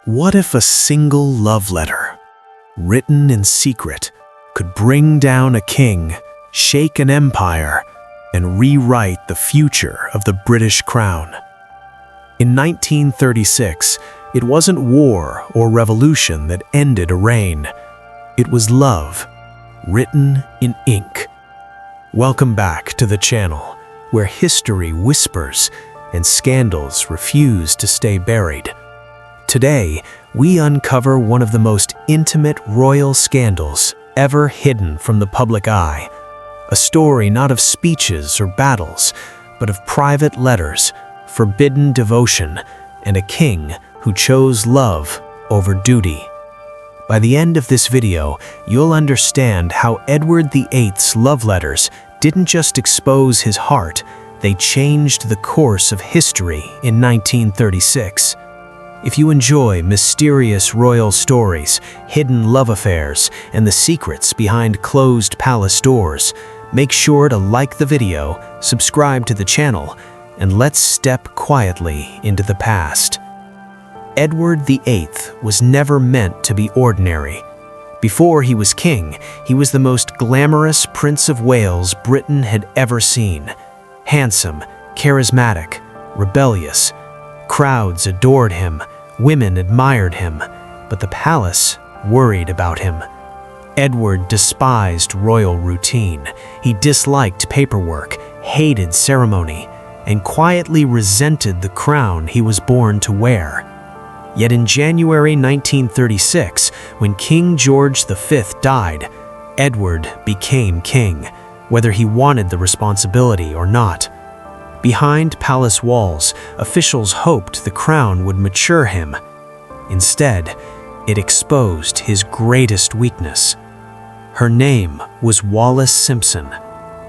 What if a single love letter, written in secret, could bring down a king, shake an empire, and rewrite the future of the British crown? In 1936, it wasn't war or revolution that ended a reign. It was love, written in ink. Welcome back to the channel, where history whispers and scandals refuse to stay buried. Today, we uncover one of the most intimate royal scandals ever hidden from the public eye. A story not of speeches or battles, but of private letters, forbidden devotion, and a king who chose love over duty. By the end of this video, you'll understand how Edward VIII's love letters didn't just expose his heart, they changed the course of history in 1936. If you enjoy mysterious royal stories, hidden love affairs, and the secrets behind closed palace doors, make sure to like the video, subscribe to the channel, and let's step quietly into the past. Edward VIII was never meant to be ordinary. Before he was king, he was the most glamorous Prince of Wales Britain had ever seen. Handsome, charismatic, rebellious. Crowds adored him, women admired him, but the palace worried about him. Edward despised royal routine. He disliked paperwork, hated ceremony, and quietly resented the crown he was born to wear. Yet in January 1936, when King George V died, Edward became king, whether he wanted the responsibility or not. Behind palace walls, officials hoped the crown would mature him. Instead, it exposed his greatest weakness. Her name was Wallis Simpson,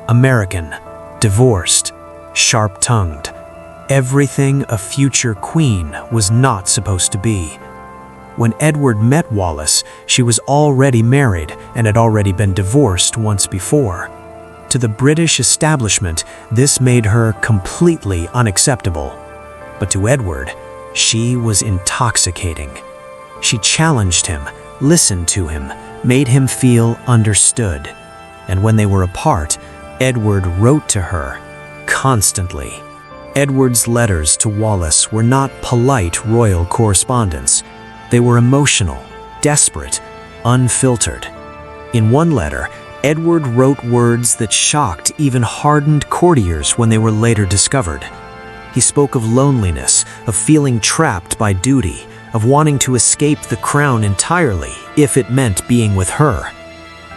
American, divorced, sharp-tongued. Everything a future queen was not supposed to be. When Edward met Wallis, she was already married and had already been divorced once before. To the British establishment, this made her completely unacceptable. But to Edward, she was intoxicating. She challenged him, listened to him, made him feel understood. And when they were apart, Edward wrote to her constantly. Edward's letters to Wallis were not polite royal correspondence. They were emotional, desperate, unfiltered. In one letter, Edward wrote words that shocked even hardened courtiers when they were later discovered. He spoke of loneliness, of feeling trapped by duty, of wanting to escape the crown entirely if it meant being with her.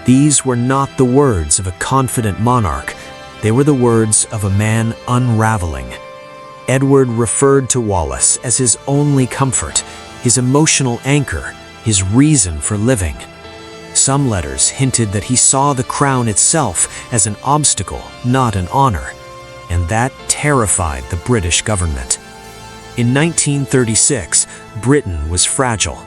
These were not the words of a confident monarch. They were the words of a man unraveling. Edward referred to Wallis as his only comfort, his emotional anchor, his reason for living. Some letters hinted that he saw the crown itself as an obstacle, not an honor, and that terrified the British government. In 1936, Britain was fragile.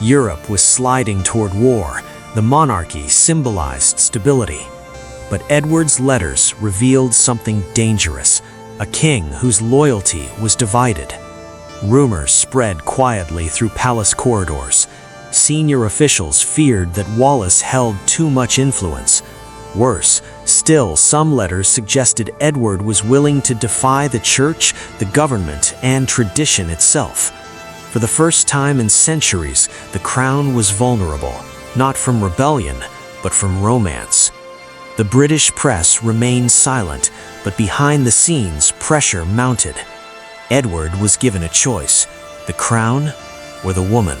Europe was sliding toward war. The monarchy symbolized stability. But Edward's letters revealed something dangerous, a king whose loyalty was divided. Rumors spread quietly through palace corridors. Senior officials feared that Wallis held too much influence. Worse, still, some letters suggested Edward was willing to defy the church, the government, and tradition itself. For the first time in centuries, the crown was vulnerable, not from rebellion, but from romance. The British press remained silent, but behind the scenes, pressure mounted. Edward was given a choice: the crown or the woman.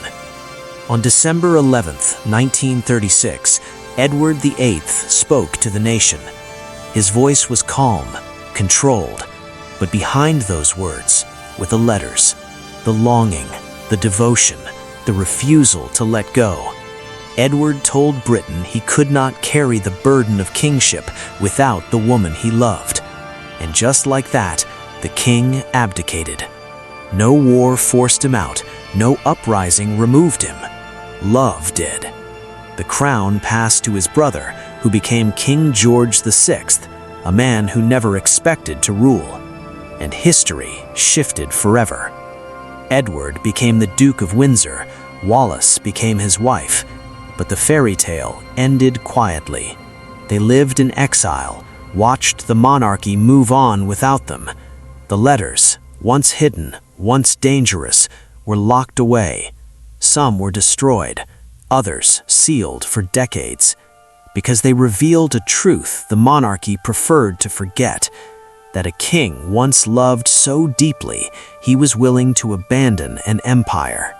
On December 11, 1936, Edward VIII spoke to the nation. His voice was calm, controlled, but behind those words were the letters, the longing, the devotion, the refusal to let go. Edward told Britain he could not carry the burden of kingship without the woman he loved. And just like that, the king abdicated. No war forced him out, no uprising removed him. Love did. The crown passed to his brother, who became King George VI, a man who never expected to rule. And history shifted forever. Edward became the Duke of Windsor, Wallis became his wife, but the fairy tale ended quietly. They lived in exile, watched the monarchy move on without them. The letters, once hidden, once dangerous, were locked away. Some were destroyed, others sealed for decades, because they revealed a truth the monarchy preferred to forget, that a king once loved so deeply he was willing to abandon an empire.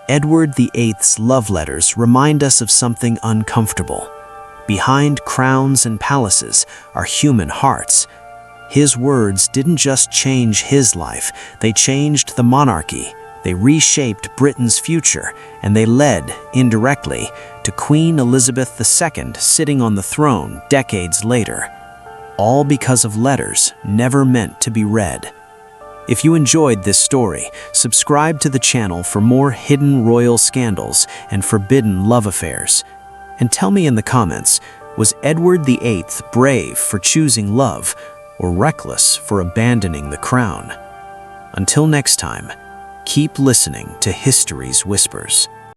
Edward VIII's love letters remind us of something uncomfortable. Behind crowns and palaces are human hearts. His words didn't just change his life, they changed the monarchy. They reshaped Britain's future, and they led, indirectly, to Queen Elizabeth II sitting on the throne decades later. All because of letters never meant to be read. If you enjoyed this story, subscribe to the channel for more hidden royal scandals and forbidden love affairs. And tell me in the comments, was Edward VIII brave for choosing love or reckless for abandoning the crown? Until next time, keep listening to history's whispers.